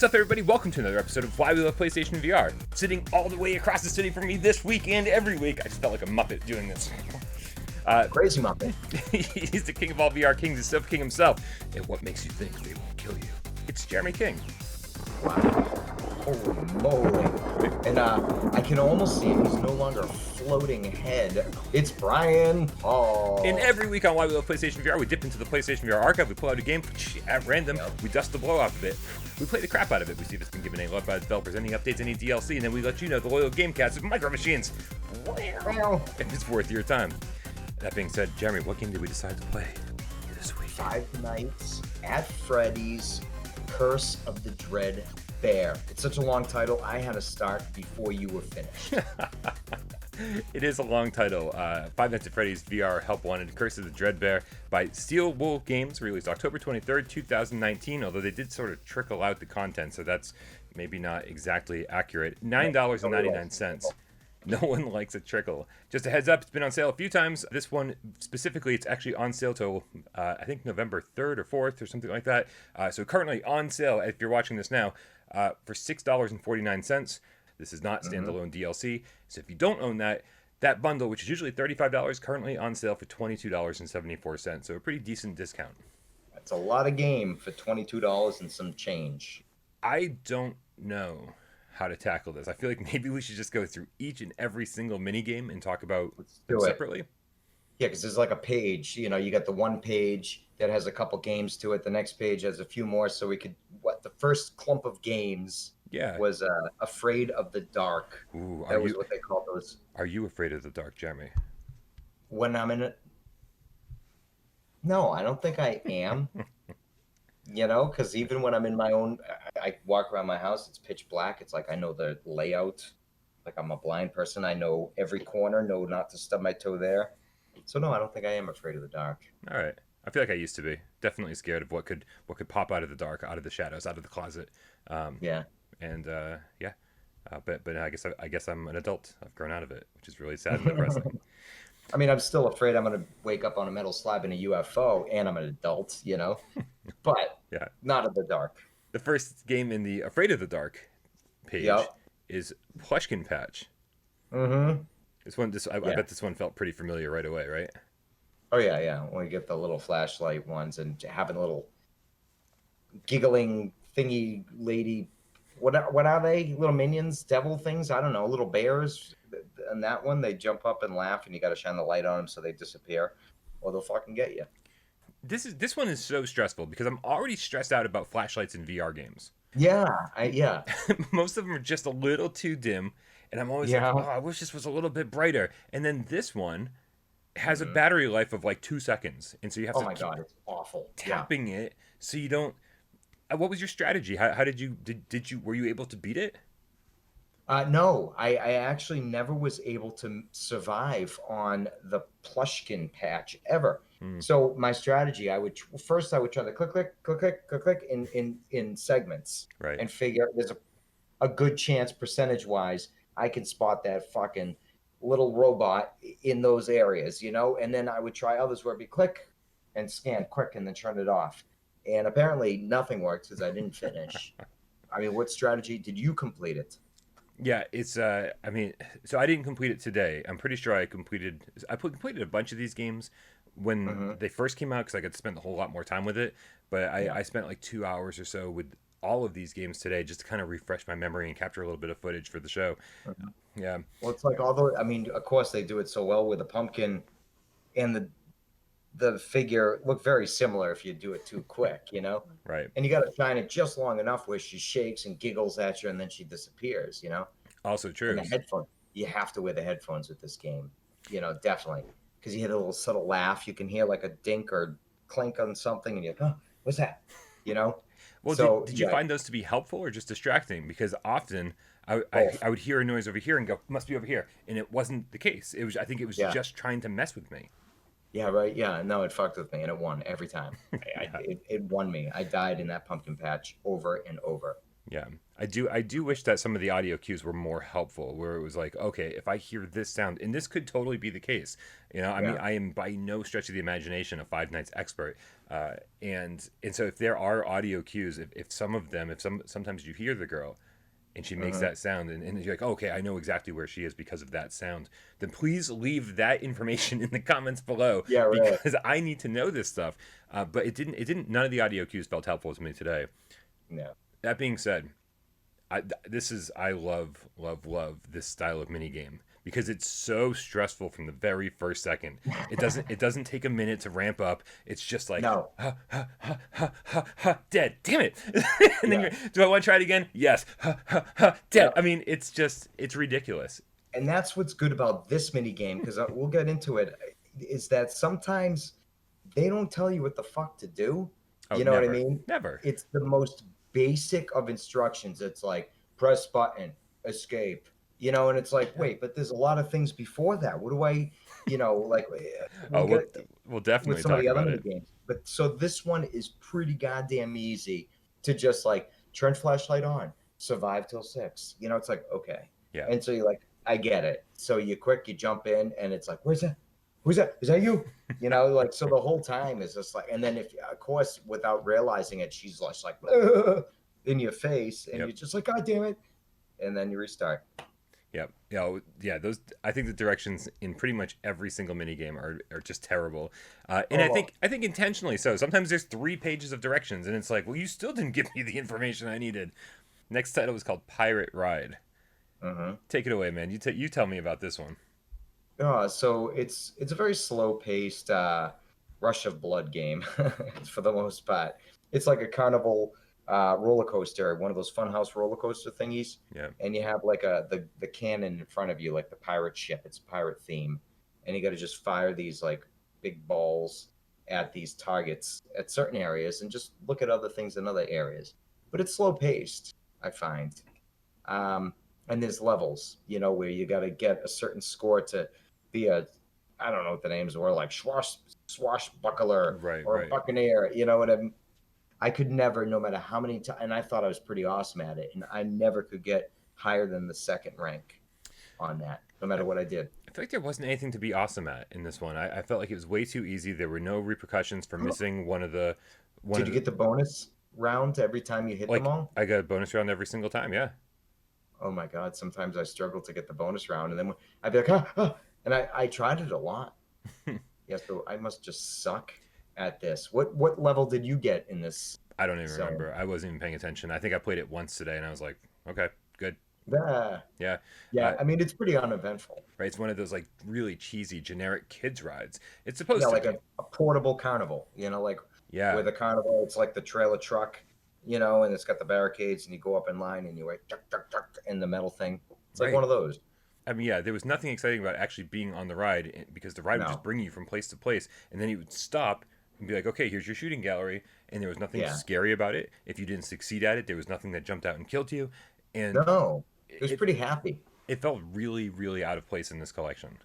What's up, everybody? Welcome to another episode of Why We Love PlayStation VR. Sitting all the way across the city from me this week and every week. I just felt like a Muppet doing this. Crazy Muppet. He's the king of all VR kings, the Stuff King himself. And what makes you think they won't kill you? It's Jeremy King. Wow. Holy moly. And I can almost see him. He's no longer a floating head. It's Brian Paul. And every week on Why We Love PlayStation VR, we dip into the PlayStation VR archive, we pull out a game at random, we dust the blow off of it, we play the crap out of it, we see if it's been given any love by the developers, any updates, any DLC, and then we let you know, the loyal game cats of Micro Machines, if it's worth your time. That being said, Jeremy, what game did we decide to play this week? Five Nights at Freddy's Curse of the Dreadbear. It's such a long title, I had to start before you were finished. It is a long title. Five Nights at Freddy's VR Help Wanted, Curse of the Dreadbear by Steel Wool Games, released October 23rd, 2019, although they did sort of trickle out the content, so that's maybe not exactly accurate. $9.99. No one likes a trickle. Just a heads up, it's been on sale a few times. This one specifically, it's actually on sale till I think November 3rd or 4th or something like that. So currently on sale, if you're watching this now, for $6.49. This is not standalone DLC. So if you don't own that bundle, which is usually $35, currently on sale for $22.74. So a pretty decent discount. That's a lot of game for $22 and some change. I don't know how to tackle this. I feel like maybe we should just go through each and every single minigame and talk about them separately. Yeah, because there's like a page, you got the one page that has a couple games to it. The next page has a few more, so we could, the first clump of games was Afraid of the Dark. Ooh, that was what they called those. Are you afraid of the dark, Jeremy? When I'm in it? No, I don't think I am. Because even when I'm in my own, I walk around my house, it's pitch black. It's like I know the layout. Like I'm a blind person. I know every corner, know not to stub my toe there. So no, I don't think I am afraid of the dark. All right. I feel like I used to be. Definitely scared of what could pop out of the dark, out of the shadows, out of the closet. Yeah. And but I guess I'm an adult. I've grown out of it, which is really sad and depressing. I mean, I'm still afraid I'm going to wake up on a metal slab in a UFO, and I'm an adult, but not of the dark. The first game in the Afraid of the Dark page is Plushkin Patch. Mm-hmm. I bet this one felt pretty familiar right away, right? Oh, yeah. When we get the little flashlight ones and having a little giggling thingy lady. What are they? Little minions, devil things? I don't know. Little bears. And that one, they jump up and laugh, and you got to shine the light on them so they disappear, or they'll fucking get you. This one is so stressful because I'm already stressed out about flashlights in VR games. Yeah. Most of them are just a little too dim, and I'm always like, oh, I wish this was a little bit brighter. And then this one has a battery life of like 2 seconds, and so you have to God, it's awful. Tapping it so you don't. What was your strategy? How did you were you able to beat it? No, I actually never was able to survive on the Plushkin Patch ever. So my strategy, I would try to click in segments, right, and figure there's a good chance percentage-wise I can spot that fucking little robot in those areas, and then I would try others where it'd be click and scan quick and then turn it off. And apparently nothing worked because I didn't finish. I mean, what strategy did you complete it? Yeah, it's so I didn't complete it today. I'm pretty sure I completed a bunch of these games when they first came out because I got to spend a whole lot more time with it. But I spent like 2 hours or so with all of these games today just to kind of refresh my memory and capture a little bit of footage for the show. Yeah. Well, it's like, although, I mean, of course they do it so well with the pumpkin and the figure look very similar if you do it too quick, Right. And you got to shine it just long enough where she shakes and giggles at you and then she disappears, Also true. And the headphone, you have to wear the headphones with this game, definitely. Because you hear a little subtle laugh. You can hear like a dink or clink on something and you're like, oh, what's that? Well, so, did you find those to be helpful or just distracting? Because often I would hear a noise over here and go, must be over here. And it wasn't the case. I think it was just trying to mess with me. Yeah, right. Yeah, no, it fucked with me, and it won every time. It won me. I died in that pumpkin patch over and over. Yeah, I do wish that some of the audio cues were more helpful, where it was like, okay, if I hear this sound, and this could totally be the case. I mean, Yeah. I am by no stretch of the imagination a Five Nights expert, and so if there are audio cues, if some of them, if sometimes you hear the girl, and she makes Uh-huh. that sound, and you're like, okay, I know exactly where she is because of that sound, then please leave that information in the comments below, Yeah, right. because I need to know this stuff. But none of the audio cues felt helpful to me today. No. That being said, I love this style of minigame because it's so stressful from the very first second. It doesn't take a minute to ramp up. It's just like No. ha ha ha ha ha, ha dead. Damn it. And then Yeah. do I want to try it again? Yes. Ha ha ha dead. Yep. I mean, it's ridiculous. And that's what's good about this mini game, because we'll get into it, is that sometimes they don't tell you what the fuck to do. Oh, You know what I never. mean? Never. It's the most basic of instructions. It's like press button, escape. And it's like, Yeah. wait, but there's a lot of things before that. What do I, like we'll Oh, we'll get we'll with definitely some of talk the other about mini it. games. But so this one is pretty goddamn easy to just like turn flashlight on, survive till 6. It's like, okay. Yeah. And so you're like, I get it. So you quick, you jump in, and it's like, where's that? Who's that? Is that you? Like, so the whole time is just like, and then if, of course, without realizing it, she's just like in your face, and Yep. you're just like, God damn it. And then you restart. Yep. Yeah. Those. I think the directions in pretty much every single minigame are just terrible, and I Oh, think intentionally so. Sometimes there's 3 pages of directions, and it's like, well, you still didn't give me the information I needed. Next title was called Pirate Ride. uh-huh. Take it away, man. You tell me about this one. So it's a very slow paced rush of blood game for the most part. It's like a carnival roller coaster, one of those funhouse roller coaster thingies, Yeah. and you have like the cannon in front of you, like the pirate ship. It's a pirate theme, and you got to just fire these like big balls at these targets at certain areas, and just look at other things in other areas. But it's slow paced, I find. And there's levels, where you got to get a certain score to be I don't know what the names were, like swashbuckler Right. or a Right. buccaneer. You know what I mean? I could never, no matter how many times, and I thought I was pretty awesome at it, and I never could get higher than the second rank on that, no I, matter what I did. I feel like there wasn't anything to be awesome at in this one. I felt like it was way too easy. There were no repercussions for missing one Did of you the get the bonus round every time you hit them like all? I got a bonus round every single time. Yeah. Oh my God, sometimes I struggle to get the bonus round, and then I'd be like, ah, ah, and I tried it a lot. Yeah, so I must just suck at this. What level did you get in this I don't even zone? remember. I wasn't even paying attention. I think I played it once today, and I was like, okay, good. Yeah, Yeah. yeah. Uh, I mean, it's pretty uneventful. right. It's one of those like really cheesy generic kids rides. It's Yeah, supposed to like be. a portable carnival. Like Yeah. with a carnival, it's like the trailer truck, and it's got the barricades, and you go up in line, and you wait, tuck, tuck, tuck, in the metal thing. It's like Right. one of those. I mean, yeah, there was nothing exciting about actually being on the ride because the ride would just No. bring you from place to place, and then you would stop and be like, okay, here's your shooting gallery, and there was nothing Yeah. scary about it. If you didn't succeed at it, there was nothing that jumped out and killed you, and No. It was it pretty happy. it felt really really out of place in this collection.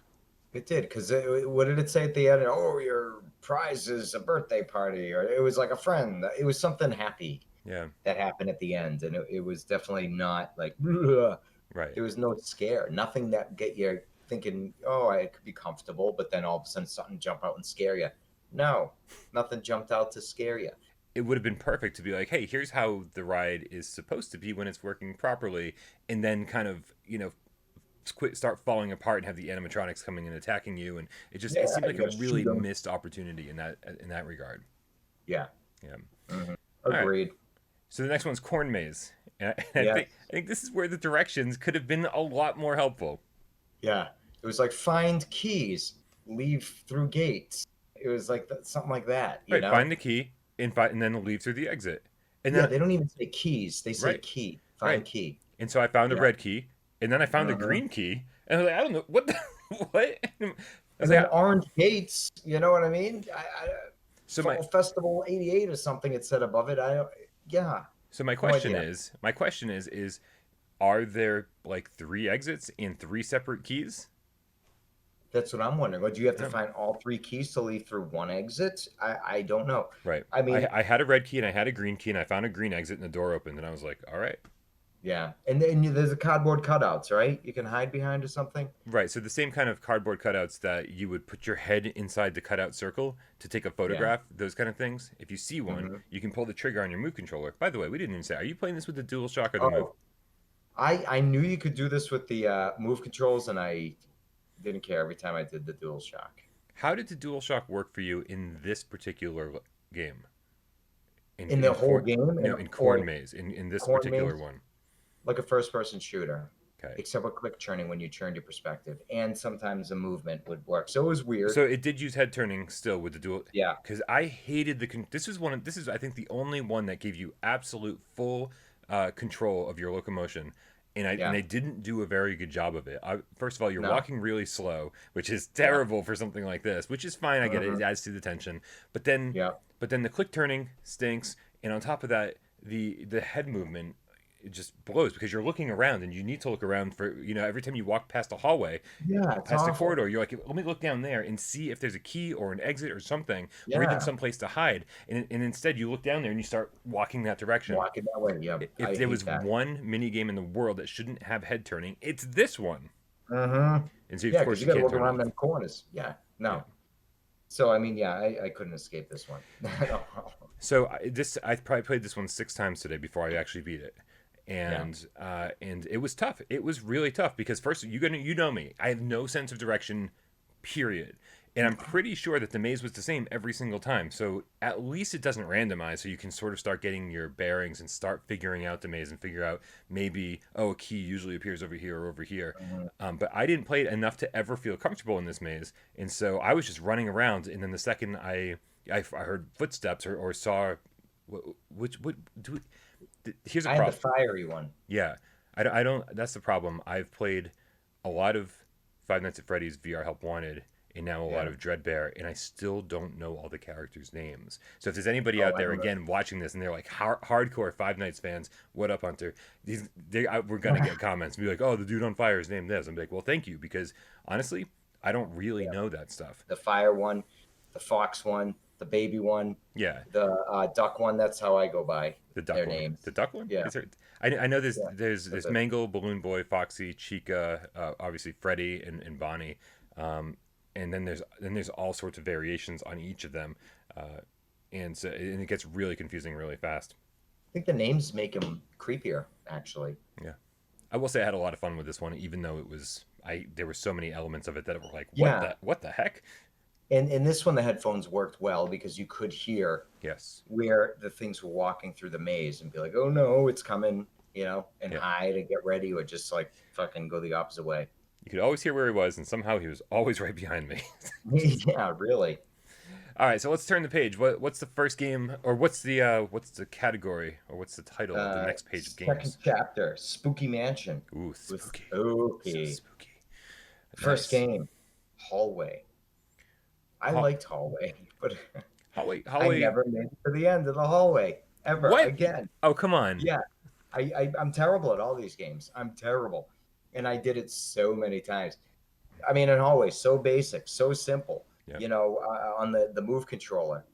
It did, because what did it say at the end? Oh, your prize is a birthday party, or it was like a friend. It was something happy Yeah, that happened at the end, and it was definitely not like "Ugh." right. There was no scare, nothing that get you thinking, oh, I could be comfortable, but then all of a sudden something jump out and scare you. No, nothing jumped out to scare you. It would have been perfect to be like, hey, here's how the ride is supposed to be when it's working properly, and then kind of start falling apart and have the animatronics coming and attacking you, and it Yeah, seemed like you a gotta shoot really them. missed opportunity in that regard. Yeah. Yeah. Hmm. All right. Agreed. So the next one's Corn Maze. And I Yeah. think this is where the directions could have been a lot more helpful. Yeah. It was like find keys, leave through gates. It was like something like that, Right, find the key and then leave through the exit. And Yeah, then they don't even say keys. They say right, key. right. Find key. And so I found a Yeah. red key, and then I found a Uh-huh. green key, and I was like, I don't know what what. I was And then like, orange gates, you know what I mean? so my Fall Festival 88 or something it said above it. Yeah, so my no question idea. is are there like 3 exits and 3 separate keys? That's what I'm wondering. Or do you have to Yeah. find all 3 keys to leave through one exit? I don't know. Right. I mean, I had a red key and I had a green key and I found a green exit and the door opened and I was like, all right, Yeah, and then there's the cardboard cutouts, right? You can hide behind or something. Right. So the same kind of cardboard cutouts that you would put your head inside the cutout circle to take a Yeah. photograph, those kind of things. If you see one, Hmm. you can pull the trigger on your Move controller. By the way, we didn't even say, are you playing this with the DualShock or the Move? Oh, I knew you could do this with the move controls, and I didn't care every time I did the Dual Shock. How did the DualShock work for you in this particular game? In the In whole corn, game, no, and in Corn or Maze, in this corn particular maze, one. like a first-person shooter, Okay. except with click turning when you turned your perspective, and sometimes the movement would work. So it was weird. So it did use head turning still with the dual, Yeah, because I hated this is one of this is I think the only one that gave you absolute full control of your locomotion, and yeah, they didn't do a very good job of it. First of all, you're no, walking really slow, which is yeah, terrible for something like this, which is fine. I get it; hmm, it adds to the tension. But then, yeah. the click turning stinks, and on top of that, the head movement, it just blows because you're looking around and you need to look around for, every time you walk past a hallway, Yeah, it's past a awful. corridor, you're like, let me look down there and see if there's a key or an exit or something, or even Yeah, some place to hide. And instead, you look down there and you start walking that direction. walking that way. Yeah, If I there hate was that. one mini game in the world that shouldn't have head turning, it's this one. Hmm. And so, of Yeah, because course, you you got to can't look turn it around off. them corners. Yeah, Yeah. no. So I mean, yeah, I couldn't escape this one. No. So I probably played this one 6 times today before I actually beat it, Yeah. and it was tough. It was really tough because first you know me. I have no sense of direction, period. And I'm pretty sure that the maze was the same every single time. So at least it doesn't randomize, so you can sort of start getting your bearings and start figuring out the maze and figure out maybe, oh, a key usually appears over here or over here. Mhm. But I didn't play it enough to ever feel comfortable in this maze, and so I was just running around. And then the second I heard footsteps or saw, which what do here's a I had the problem. fiery one. Yeah, I don't. That's the problem. I've played a lot of Five Nights at Freddy's VR Help Wanted, and now a lot Yeah. of Dreadbear, and I still don't know all the characters' names. So if there's anybody Oh, out I there don't know. again watching this and they're like hardcore Five Nights fans, what up, Hunter? We're gonna get comments and be like, oh, the dude on fire is named this. I'm like, well, thank you, because honestly, I don't really Yeah. know that stuff. The fire one, the fox one, the baby one, Yeah, the duck one. That's how I go by the duck their one. The names. duck one? Yeah. Is there? I know there's Yeah. there's That's there's it. Mangle, Balloon Boy, Foxy, Chica, obviously Freddy and Bonnie, um, and then there's all sorts of variations on each of them, uh, and it gets really confusing really fast. I think the names make them creepier, actually. Yeah, I will say I had a lot of fun with this one, even though it was there were so many elements of it that were like, Yeah. what the heck? And in this one, the headphones worked well because you could hear Yes. where the things were walking through the maze and be like, oh no, it's coming, and Yeah. hide and get ready, or just like fucking go the opposite way. You could always hear where he was, and somehow he was always right behind me. Yeah, really. All right, so let's turn the page. What's the first game, or what's the category, or what's the title of the next page of Second games? chapter, Spooky Mansion. Ooh, With spooky, so spooky. spooky. First Nice. game, Hallway. I Ho- liked Hallway, but Holly, I Holly, never made it to the end of the hallway ever what? again. Oh, come on. Yeah, I'm terrible at all these games. I'm terrible, and I did it so many times. I mean, in hallways, so basic, so simple. Yeah. On the move controller.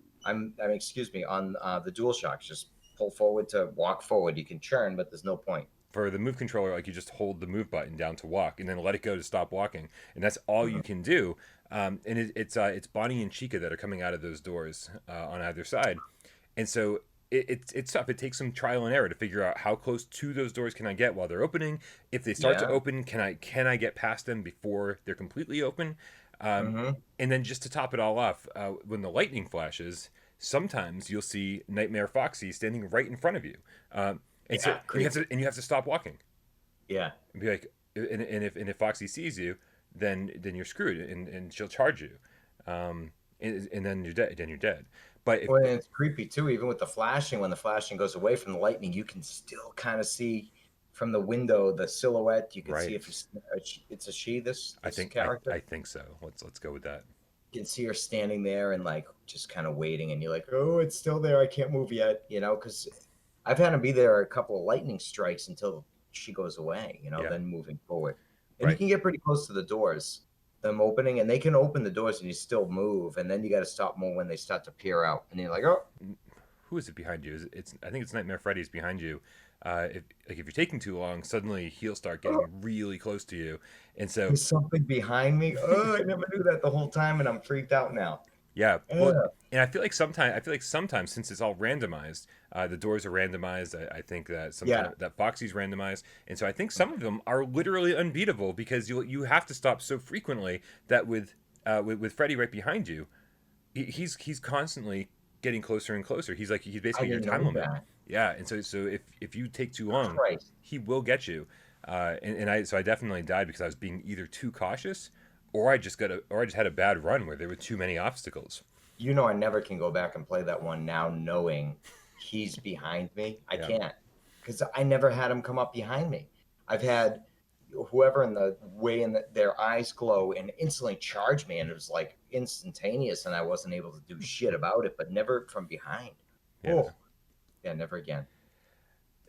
Excuse me, on the dual shocks, just pull forward to walk forward. You can churn, but there's no point. For the move controller, like you just hold the move button down to walk, and then let it go to stop walking, and that's all you Mhm. can do. And it's Bonnie and Chica that are coming out of those doors on either side, and so it's tough. It takes some trial and error to figure out how close to those doors can I get while they're opening. If they start to Yeah. open, can I get past them before they're completely open? Um, Hmm. and then just to top it all off, when the lightning flashes, sometimes you'll see Nightmare Foxy standing right in front of you, and so Yeah. Creepy. you have to stop walking Yeah. and be like, and if Foxy sees you, then you're screwed, and she'll charge you, and then you're dead. Then you're dead. But if Well, and it's creepy too. Even with the flashing, when the flashing goes away from the lightning, you can still kind of see from the window the silhouette. You can see right, if it's a she. This I this think I character. think so. Let's go with that. You can see her standing there and like just kind of waiting, and you're like, oh, it's still there. I can't move yet. Because I've had to be there a couple of lightning strikes until she goes away. Yeah, Then moving forward, and you right. can get pretty close to the doors. Them opening, and they can open the doors, and you still move, and then you got to stop more when they start to peer out, and you're like, oh, Who is it behind you? It's I think it's Nightmare Freddy's behind you, if you're taking too long, suddenly he'll start getting really close to you, and so There's something behind me. Oh, I never knew that the whole time, and I'm freaked out now. yeah, well, Yeah, and I feel like sometimes since it's all randomized, the doors are randomized. I think that yeah. sometimes that Foxy's randomized, and so I think some of them are literally unbeatable because you have to stop so frequently that with Freddy right behind you, he's constantly getting closer and closer. He's I basically your didn't time know limit. that. Yeah, and so if you take too long, Christ. he will get you. And I definitely died because I was being either too cautious, or I just had a bad run where there were too many obstacles. You know, I never can go back and play that one now, knowing he's behind me. I Yeah, can't because I never had him come up behind me. I've had whoever in the way in their eyes glow and instantly charge me, and it was like instantaneous, and I wasn't able to do shit about it, but never from behind. yeah. Oh, yeah, never again.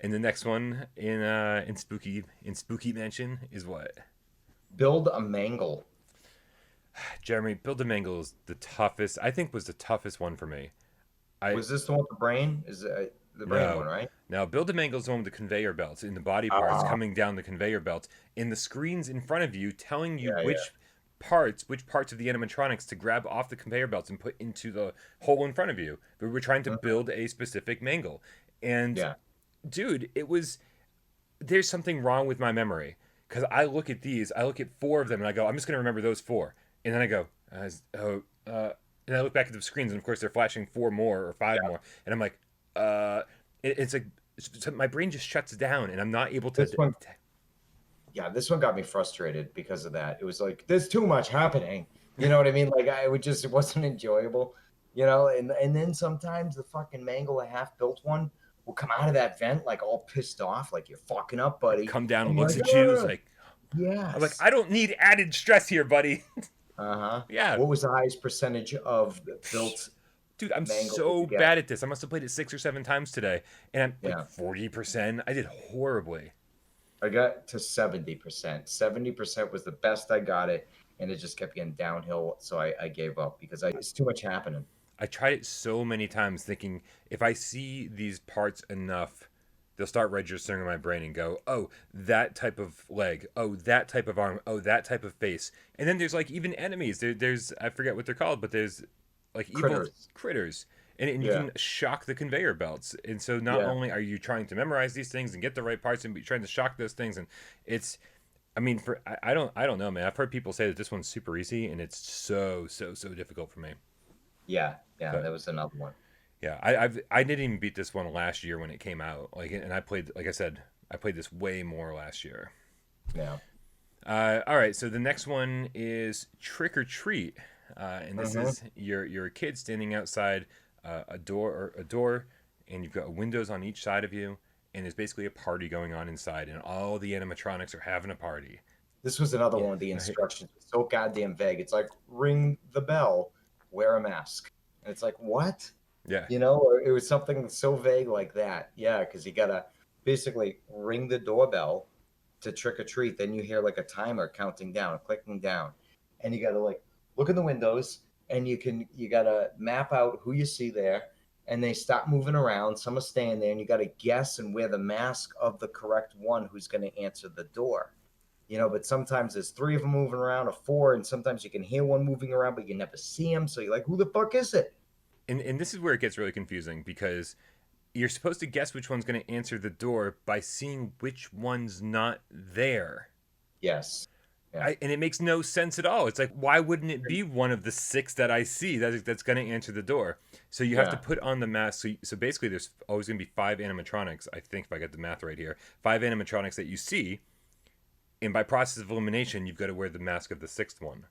And the next one in Spooky Mansion is what? Build a mangle. Jeremy, Build a Mangle is the toughest. I think was the toughest one for me. I Was this the one with the brain? Is the brain one, No. right? Now, Build a Mangle is the one with the conveyor belts in the body parts Ah, coming down the conveyor belts in the screens in front of you telling you yeah, yeah. which parts of the animatronics to grab off the conveyor belts and put into the hole in front of you. But we're trying to Mhm. build a specific mangle. And Yeah. dude, there's something wrong with my memory because I look at four of them and I go, I'm just gonna remember those four, and then I go, and I look back at the screens and of course they're flashing four more or five more, and I'm like, uh, it's like my brain just shuts down and I'm not able to. This one, yeah, this one got me frustrated because of that. It was like there's too much happening. You know what I mean? Like I would just it wasn't enjoyable. You know, and then sometimes the fucking mangle, a half built one, will come out of that vent like all pissed off, like you're fucking up, buddy. Come down And and you're looks like, at you. It's "Ugh." like I'm like, Yes. I don't need added stress here, buddy. Uh-huh. Yeah, What was the highest percentage of the built dude, I'm mangle did so you get? bad at this. I must have played it 6 or 7 times today, and I'm like Yeah. 40%. I did horribly. I got to 70%. 70% was the best I got it, and it just kept getting downhill. So I gave up because it's too much happening. I tried it so many times thinking if I see these parts enough, they'll start registering in my brain and go, oh, that type of leg. Oh, that type of arm. Oh, that type of face. And then there's like even enemies. There's, I forget what they're called, but there's like evil Critters. critters. And you Yeah. can shock the conveyor belts. And so not Yeah. only are you trying to memorize these things and get the right parts and be trying to shock those things. And it's, I mean, I don't know, man. I've heard people say that this one's super easy and it's so difficult for me. Yeah. Yeah. But That was another one. yeah, I didn't even beat this one last year when it came out. Like, and I played, like I said, I played this way more last year. Yeah. All right, so the next one is Trick or Treat, and this Hmm. is you're a kid standing outside a door, and you've got windows on each side of you, and there's basically a party going on inside, and all the animatronics are having a party. This was another Yeah, one. The right. instructions were so goddamn vague. It's like ring the bell, wear a mask, and it's like what? Yeah, You know, or it was something so vague like that. Yeah, because you gotta basically ring the doorbell to trick or treat. Then you hear like a timer counting down, clicking down, and you gotta like look in the windows, and you gotta map out who you see there, and they stop moving around. Some are staying there, and you gotta guess and wear the mask of the correct one who's gonna answer the door. You know, but sometimes there's three of them moving around or four, and sometimes you can hear one moving around, but you never see them. So you're like, who the fuck is it? and this is where it gets really confusing because you're supposed to guess which one's going to answer the door by seeing which one's not there. Yes. Yeah. And it makes no sense at all. It's like, why wouldn't it be one of the six that I see that's going to answer the door? So you have to Yeah. put on the mask. So basically, there's always going to be five animatronics. I think if I get the math right here, five animatronics that you see, and by process of elimination, you've got to wear the mask of the sixth one.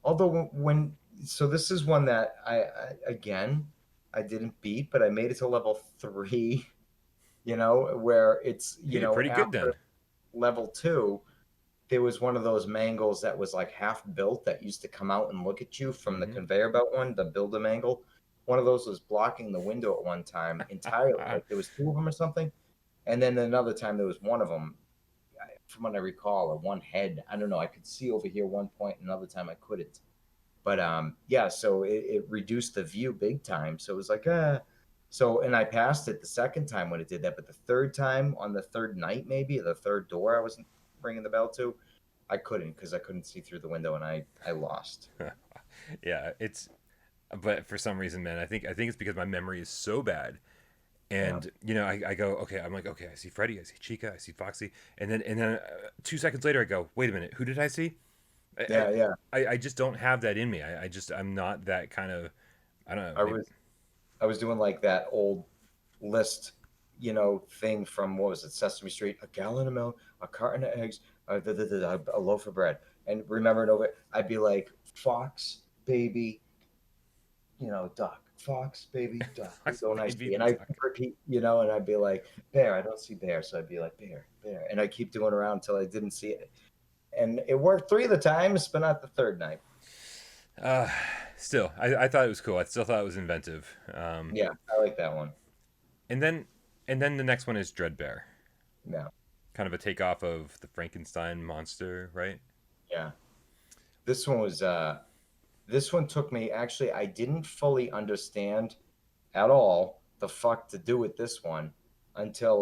Although when so this is one that I again I didn't beat, but I made it to level 3, you know, where it's, You you did know, pretty good then. after level 2, there was one of those mangles that was like half built that used to come out and look at you from the Hmm. conveyor belt one, the build a mangle. One of those was blocking the window at one time entirely. Like there was two of them or something. And then another time there was one of them, from what I recall, or one head. I don't know. I could see over here one point, another time I couldn't. But yeah, so it reduced the view big time. So it was like, So, and I passed it the second time when it did that, but the third time on the third night, maybe the third door I wasn't ringing the bell to, I couldn't because I couldn't see through the window and I lost. Yeah, it's but for some reason, man, I think it's because my memory is so bad. Yeah. And I go, okay, I'm like, okay, I see Freddy, I see Chica, I see Foxy, and then 2 seconds later, I go, wait a minute, who did I see? I Yeah, yeah. I just don't have that in me. I'm not that kind of, I don't know. I was I was doing like that old list, thing from what was it, Sesame Street? A gallon of milk, a carton of eggs, a loaf of bread. And remember it over, I'd be like, fox, baby, duck, fox, baby, duck. Who Fox don't I baby see? And I duck. repeat, and I'd be like, bear, I don't see bear. So I'd be like, bear, bear. And I keep doing around until I didn't see it. And it worked three of the times, but not the third night. Uh, Still, I thought it was cool. I still thought it was inventive. Yeah, I like that one. And then the next one is Dreadbear, Yeah, kind of a takeoff of the Frankenstein monster, right? yeah. This one was this one took me, actually, I didn't fully understand at all the fuck to do with this one until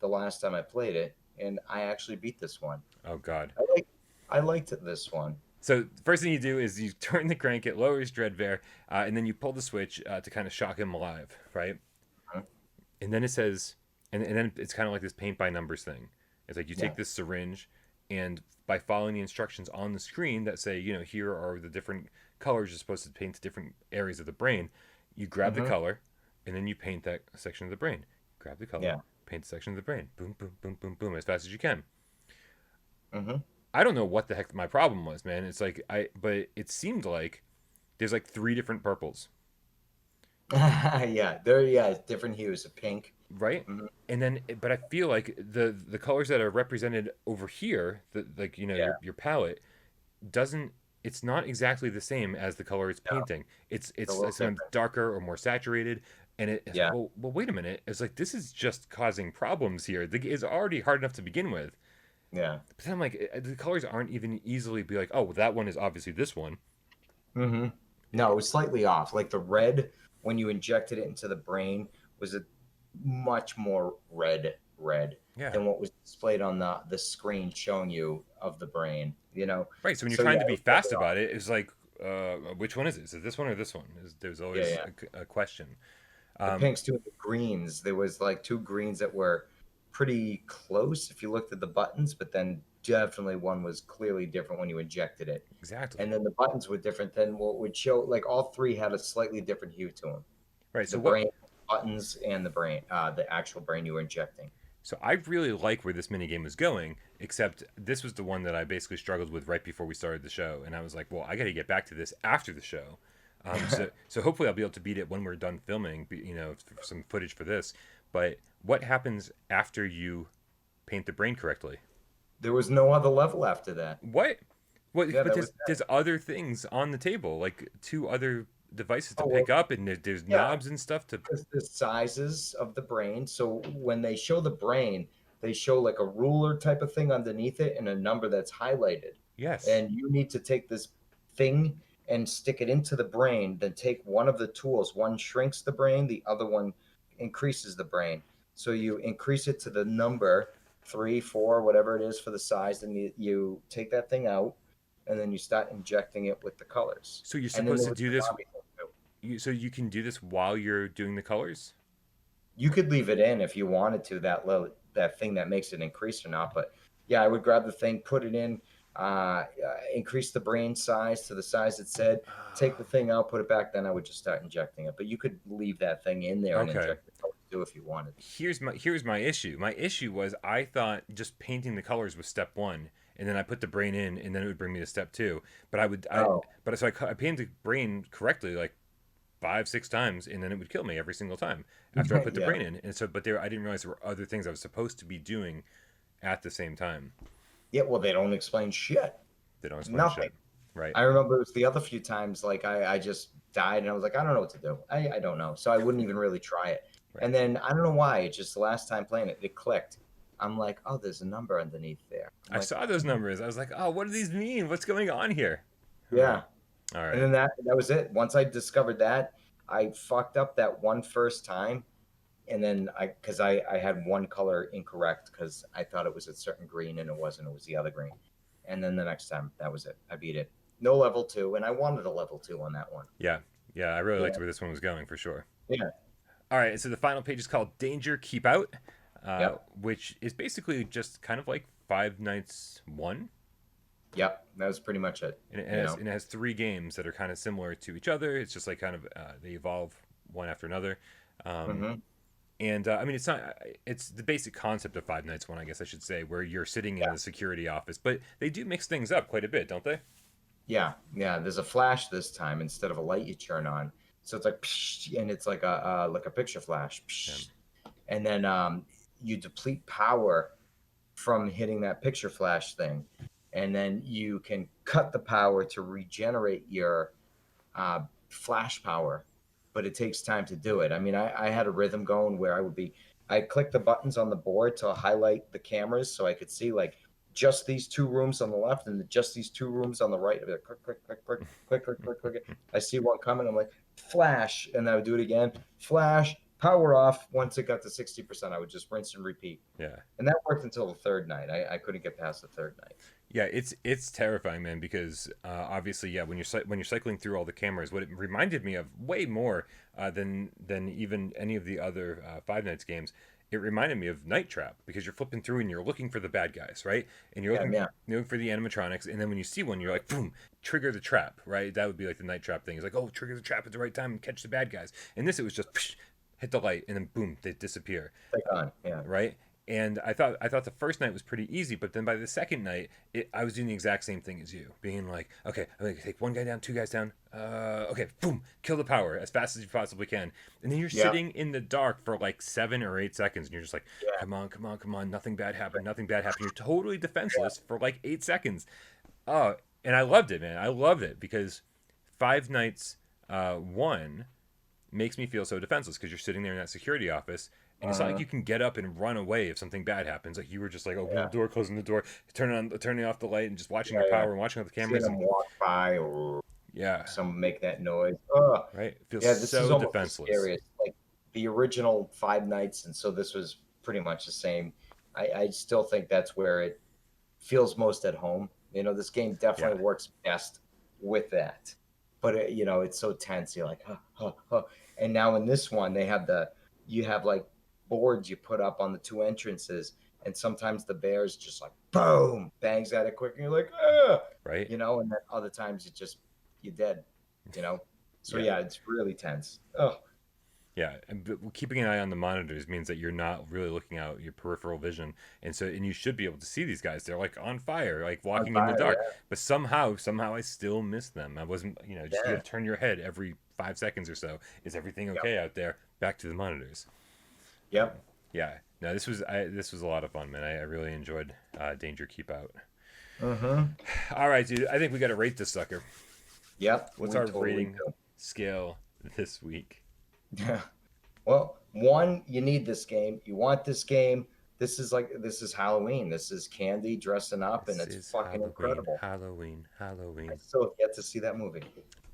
the last time I played it, and I actually beat this one. Oh God. I liked it, this one. So the first thing you do is you turn the crank, it lowers Dreadbear, and then you pull the switch to kind of shock him alive, right? Huh? And then it says, and then it's kind of like this paint by numbers thing. It's like you Yeah. take this syringe, and by following the instructions on the screen that say, here are the different colors you're supposed to paint to different areas of the brain, you grab the Hmm. color, and then you paint that section of the brain. Grab the color, Yeah. paint the section of the brain. Boom, boom, boom, boom, boom, as fast as you can. Hmm. I don't know what the heck my problem was, man. It's like but it seemed like there's like three different purples, Yeah, yeah, different hues of pink. right? Hmm. And then, but I feel like the colors that are represented over here, like Yeah, your palette doesn't. It's not exactly the same as the color it's no, painting. It's it's a it's little sometimes different. darker or more saturated, and it's like, Yeah, well, wait a minute. It's like this is just causing problems here. It's already hard enough to begin with. yeah. But then I'm like, the colors aren't even easily be like, oh, well, that one is obviously this one. Hmm. No, it was slightly off. Like the red, when you injected it into the brain, was a much more red Yeah. than what was displayed on the screen showing you of the brain. Right. So when you're So yeah, trying to it be was fast slightly about off. it, it's like, which one is it? Is it this one or this one? There's Yeah, always yeah. a question. The Um, pinks too, and the greens. There was like two greens that were pretty close if you looked at the buttons, but then definitely one was clearly different when you injected it. exactly. And then the buttons were different than what would show. Like all three had a slightly different hue to them. Right. The So what? brain buttons and the actual brain you were injecting. So I really like where this minigame was going, except this was the one that I basically struggled with right before we started the show, and I was like, well, I got to get back to this after the show. So hopefully I'll be able to beat it when we're done filming, some footage for this. But what happens after you paint the brain correctly? There was no other level after that. What? What? Yeah, But that there's was there's other things on the table, like two other devices to oh pick well, up, and there's yeah, knobs and stuff to. because the sizes of the brain. So when they show the brain, they show like a ruler type of thing underneath it and a number that's highlighted. Yes. And you need to take this thing and stick it into the brain, then take one of the tools. One shrinks the brain, the other one increases the brain. So you increase it to the number three, four, whatever it is for the size, and you take that thing out, and then you start injecting it with the colors. So you're And then supposed there to was do the this. zombie thing too. So you can do this while you're doing the colors. You could leave it in if you wanted to, that thing that makes it increase or not. But yeah, I would grab the thing, put it in, increase the brain size to the size it said, take the thing out, put it back. Then I would just start injecting it. But you could leave that thing in there and Okay. inject the colors too if you wanted. Here's my issue. My issue was I thought just painting the colors was step one, and then I put the brain in, and then it would bring me to step two. But I would I Oh, but so I painted the brain correctly like 5 6 times, and then it would kill me every single time after I put the yeah, brain in. And so, but I didn't realize there were other things I was supposed to be doing at the same time. yeah. Well, they don't explain shit. They don't explain Nothing. shit, right? I remember it was the other few times, like I just died and I was like, I don't know what to do. I don't know. So I wouldn't even really try it. Right. And then I don't know why, it just the last time playing it, it clicked. I'm like, oh, there's a number underneath there. I'm I like, saw those numbers. I was like, oh, what do these mean? What's going on here? All right. yeah. All And right. then that was it. Once I discovered that, I fucked up that one first time, and then because I had one color incorrect because I thought it was a certain green and it wasn't. It was the other green. And then the next time, that was it. I beat it. No level 2, and I wanted a level 2 on that one. Yeah, yeah, I really Yeah, liked where this one was going for sure. yeah, All right, so the final page is called Danger Keep Out, yep, which is basically just kind of like Five Nights 1. yep. That was pretty much it. And You know. it has three games that are kind of similar to each other. It's just like kind of they evolve one after another. Um, Hmm. and I mean, it's not. It's the basic concept of Five Nights One, I guess I should say, where you're sitting in Yeah, the security office. But they do mix things up quite a bit, don't they? yeah, yeah. There's a flash this time instead of a light you turn on. So it's like, psh, and it's like a picture flash, Yeah. psh, and then you deplete power from hitting that picture flash thing, and then you can cut the power to regenerate your uh, flash power, but it takes time to do it. I mean, I had a rhythm going where I clicked the buttons on the board to highlight the cameras so I could see like just these two rooms on the left and just these two rooms on the right. I'd be like, click, click, click, click, click, click, click, click. I see one coming. I'm like, flash. And I would do it again. Flash, power off. Once it got to 60%, I would just rinse and repeat. Yeah. And that worked until the third night. I couldn't get past the third night. Yeah, it's terrifying, man. Because obviously, yeah, when you're cycling through all the cameras, what it reminded me of way more than even any of the other Five Nights games. It reminded me of Night Trap because you're flipping through and you're looking for the bad guys, right? And Yeah, yeah, you're looking for the animatronics, and then when you see one, you're like, boom, trigger the trap, right? That would be like the Night Trap thing. It's like, oh, trigger the trap at the right time and catch the bad guys. And this, it was just psh, hit the light, and then boom, they disappear, take on. Yeah. right? And I thought the first night was pretty easy, but then by the second night, I was doing the exact same thing as you, being like, okay, I'm gonna take one guy down, two guys down, okay, boom, kill the power as fast as you possibly can, and then you're Yeah. sitting in the dark for like 7 or 8 seconds, and you're just like, Yeah. come on, come on, come on, nothing bad happened, nothing bad happened. You're totally defenseless for like 8 seconds. Oh, and I loved it, man. I loved it because Five Nights one makes me feel so defenseless because you're sitting there in that security office and it's not like Uh-huh. you can get up and run away if something bad happens. Like you were just like opening Yeah. the door, closing the door, turning off the light, and just watching Yeah. your Yeah. power and watching all the Seeing cameras. them And walk by or yeah, some make that noise. Oh, right. It feels yeah, this is so almost the defenseless. scariest. Like the original Five Nights, and so this was pretty much the same. I still think that's where it feels most at home. You know, this game Yeah, definitely works best with that. But you know, it's so tense. You're like, huh, huh, huh. And now in this one, you have like boards you put up on the two entrances, and sometimes the bears just like boom bangs at it quick, and you're like, ah, right. you know, and then other times you're dead, you know. So Yeah, yeah, it's really tense. Oh yeah. But keeping an eye on the monitors means that you're not really looking out your peripheral vision, and you should be able to see these guys. They're like on fire, like on walking in the fire, dark. yeah, But somehow I still missed them. I wasn't, just you yeah, got to turn your head every 5 seconds or so. Is everything yep, okay out there? Back to the monitors. yep. Yeah, no, this was a lot of fun, man. I really enjoyed Danger Keep Out. Mm-hmm. All right, dude. I think we got to rate this sucker. Yep, What's we our totally rating do. scale this week? Yeah. Well, one, you need this game. You want this game. This is Halloween. This is candy dressing up, and This it's is fucking Halloween, incredible. Halloween, I Halloween. still have yet to see that movie.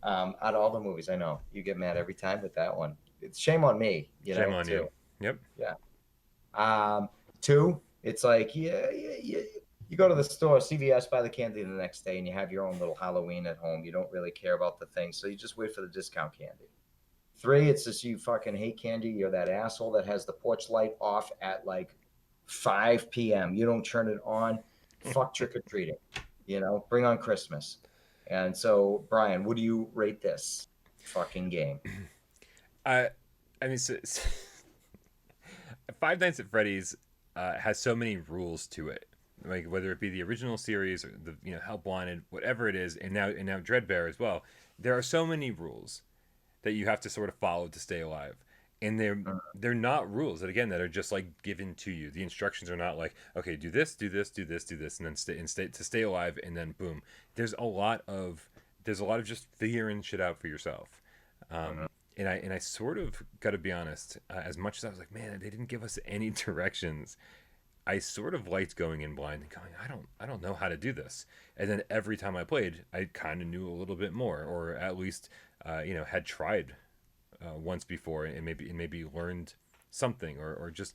Out of all the movies, I know you get mad every time with that one. It's shame on me, you Shame know, on you. too. Yep. Yeah. Two, it's like you go to the store, CVS, buy the candy the next day, and you have your own little Halloween at home. You don't really care about the thing, so you just wait for the discount candy. Three, it's just you fucking hate candy. You're that asshole that has the porch light off at like 5 p.m. You don't turn it on. Fuck trick or treating. You know, bring on Christmas. And so, Brian, what do you rate this fucking game? I, I mean, Five Nights at Freddy's has so many rules to it. Like whether it be the original series or the Help Wanted, whatever it is, and now Dreadbear as well. There are so many rules that you have to sort of follow to stay alive. And they're not rules that are just like given to you. The instructions are not like, okay, do this, do this, do this, do this, and then stay alive, and then boom. There's a lot of just figuring shit out for yourself. Uh, And I sort of got to be honest. As much as I was like, man, they didn't give us any directions. I sort of liked going in blind and going, I don't know how to do this. And then every time I played, I kind of knew a little bit more, or at least, had tried once before and maybe learned something, or just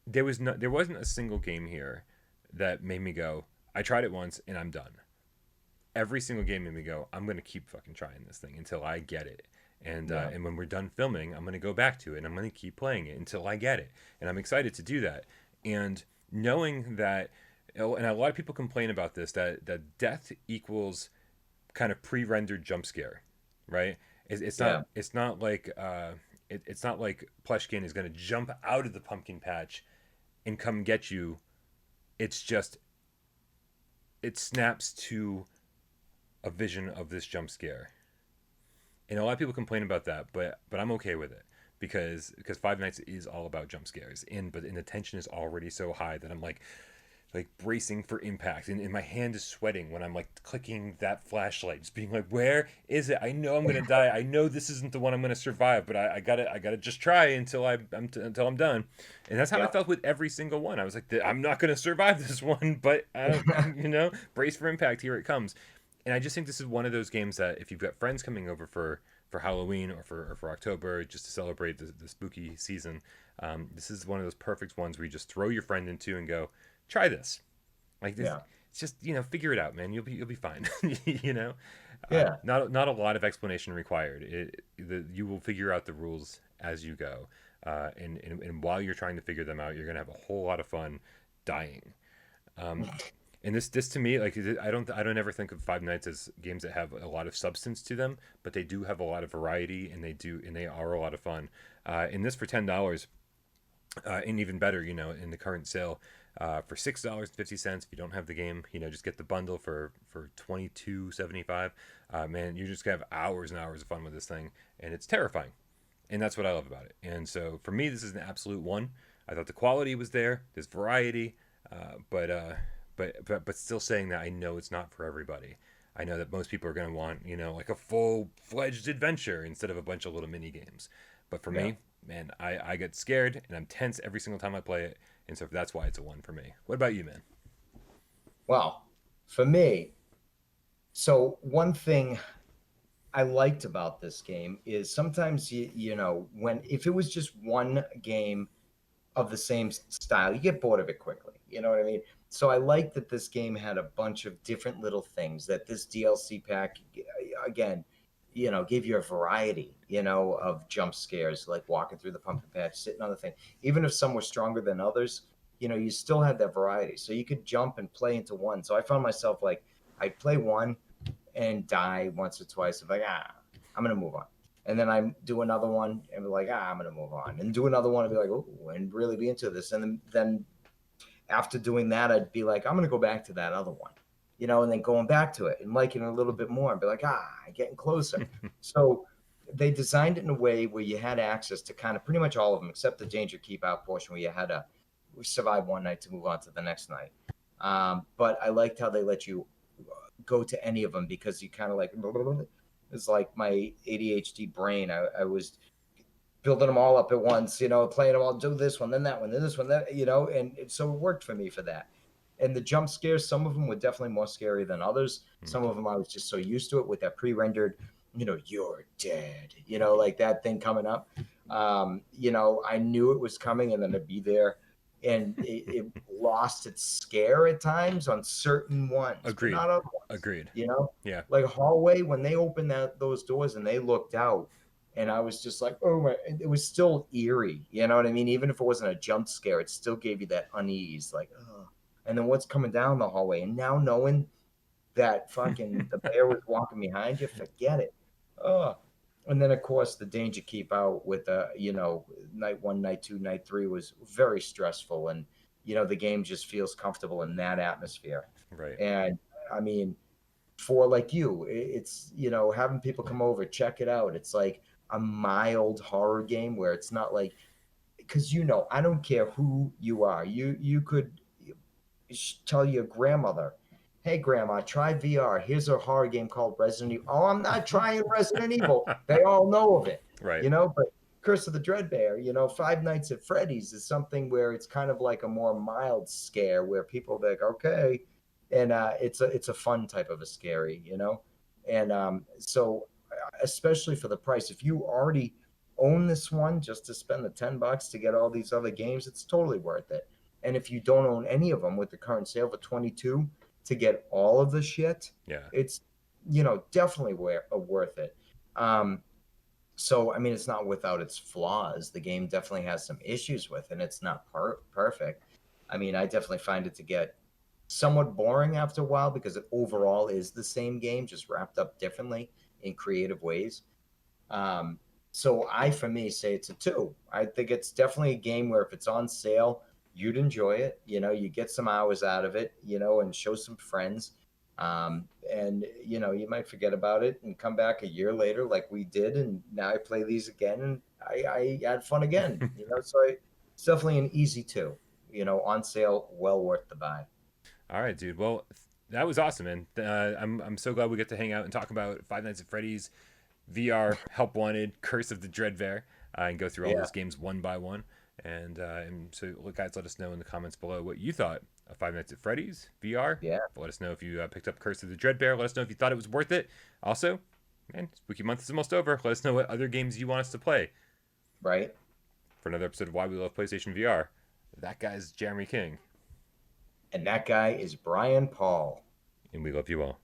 there wasn't a single game here that made me go, I tried it once and I'm done. Every single game made me go, I'm gonna keep fucking trying this thing until I get it. Yeah. And when we're done filming, I'm gonna go back to it and I'm gonna keep playing it until I get it. And I'm excited to do that. And knowing that, and a lot of people complain about this, that death equals kind of pre-rendered jump scare, right? Yeah. It's not like it's not like Plushkin is gonna jump out of the pumpkin patch and come get you. It's just it snaps to a vision of this jump scare. And a lot of people complain about that, but I'm okay with it because Five Nights is all about jump scares. And the tension is already so high that I'm like bracing for impact, and my hand is sweating when I'm like clicking that flashlight, just being like, where is it? I know I'm gonna die. I know this isn't the one I'm gonna survive, but I gotta just try until I'm done. And that's how I Yeah. felt with every single one. I was like, I'm not gonna survive this one, but brace for impact. Here it comes. And I just think this is one of those games that if you've got friends coming over for Halloween or for October, just to celebrate the spooky season, this is one of those perfect ones where you just throw your friend into and go, try this. Like this, Yeah. it's just figure it out, man. You'll be fine. Yeah. Not a lot of explanation required. You will figure out the rules as you go, and while you're trying to figure them out, you're gonna have a whole lot of fun dying. Um, and this to me, like, I don't ever think of Five Nights as games that have a lot of substance to them, but they do have a lot of variety, and they are a lot of fun. In this for $10, and even better, in the current sale, for $6.50. If you don't have the game, just get the bundle for $22.75. Man, you just have hours and hours of fun with this thing, and it's terrifying, and that's what I love about it. And so for me, this is an absolute one. I thought the quality was there. There's variety, but still saying that, I know it's not for everybody. I know that most people are going to want, like a full-fledged adventure instead of a bunch of little mini games. But for Yeah. me, man, I get scared and I'm tense every single time I play it, and so that's why it's a one for me. What about you, man? Well, for me, so one thing I liked about this game is sometimes when if it was just one game of the same style, you get bored of it quickly. You know what I mean? So I like that this game had a bunch of different little things, that this DLC pack again, gave you a variety, of jump scares, like walking through the pumpkin patch, sitting on the thing. Even if some were stronger than others, you still had that variety. So you could jump and play into one. So I found myself like I'd play one and die once or twice. I'm like, I'm gonna move on. And then I do another one and be like, I'm gonna move on. And do another one and be like, oh, and really be into this. And then after doing that, I'd be like, I'm gonna go back to that other one, and then going back to it and liking it a little bit more and be like, getting closer. So they designed it in a way where you had access to kind of pretty much all of them, except the danger keep out portion where you had to survive one night to move on to the next night. But I liked how they let you go to any of them because you kind of like it's like my ADHD brain. I was building them all up at once, playing them all, do this one, then that one, then this one, and so it worked for me for that. And the jump scares, some of them were definitely more scary than others. Some of them I was just so used to it with that pre-rendered, you're dead, like that thing coming up. I knew it was coming and then it'd be there. And it lost its scare at times on certain ones, but Agreed. not other ones. Agreed. Yeah. Like hallway when they opened those doors and they looked out, and I was just like, oh my! It was still eerie, you know what I mean? Even if it wasn't a jump scare, it still gave you that unease, like, oh. And then what's coming down the hallway, and now knowing that fucking the bear was walking behind you, forget it. Oh, and then of course the danger keep out with night one, night two, night three was very stressful, and the game just feels comfortable in that atmosphere. Right. And I mean, for like you, it's having people come over, check it out. It's like a mild horror game where it's not like because I don't care who you are. You could tell your grandmother, "Hey, grandma, try VR. Here's a horror game called Resident Evil." Oh, I'm not trying Resident Evil. They all know of it, Right. But Curse of the Dreadbear, Five Nights at Freddy's is something where it's kind of like a more mild scare where people are like, okay, and it's a fun type of a scary, and so especially for the price, if you already own this one just to spend the $10 to get all these other games, it's totally worth it. And if you don't own any of them with the current sale for 22 to get all of the shit, Yeah. it's definitely worth it. So I mean, it's not without its flaws. The game definitely has some issues with it, and it's not perfect. I mean, I definitely find it to get somewhat boring after a while because it overall is the same game, just wrapped up differently in creative ways. Um, so for me, say it's a 2. I think it's definitely a game where if it's on sale, you'd enjoy it. You get some hours out of it, and show some friends. And you might forget about it and come back a year later like we did, and now I play these again and I had fun again. It's definitely an easy 2. On sale, well worth the buy. All right, dude. Well, that was awesome, man. I'm so glad we get to hang out and talk about Five Nights at Freddy's VR, Help Wanted, Curse of the Dreadbear, and go through all Yeah. those games one by one. And so, guys, let us know in the comments below what you thought of Five Nights at Freddy's VR. Yeah. Let us know if you picked up Curse of the Dreadbear. Let us know if you thought it was worth it. Also, man, Spooky Month is almost over. Let us know what other games you want us to play Right. for another episode of Why We Love PlayStation VR. That guy's Jeremy King, And that guy is Brian Paul. and we love you all.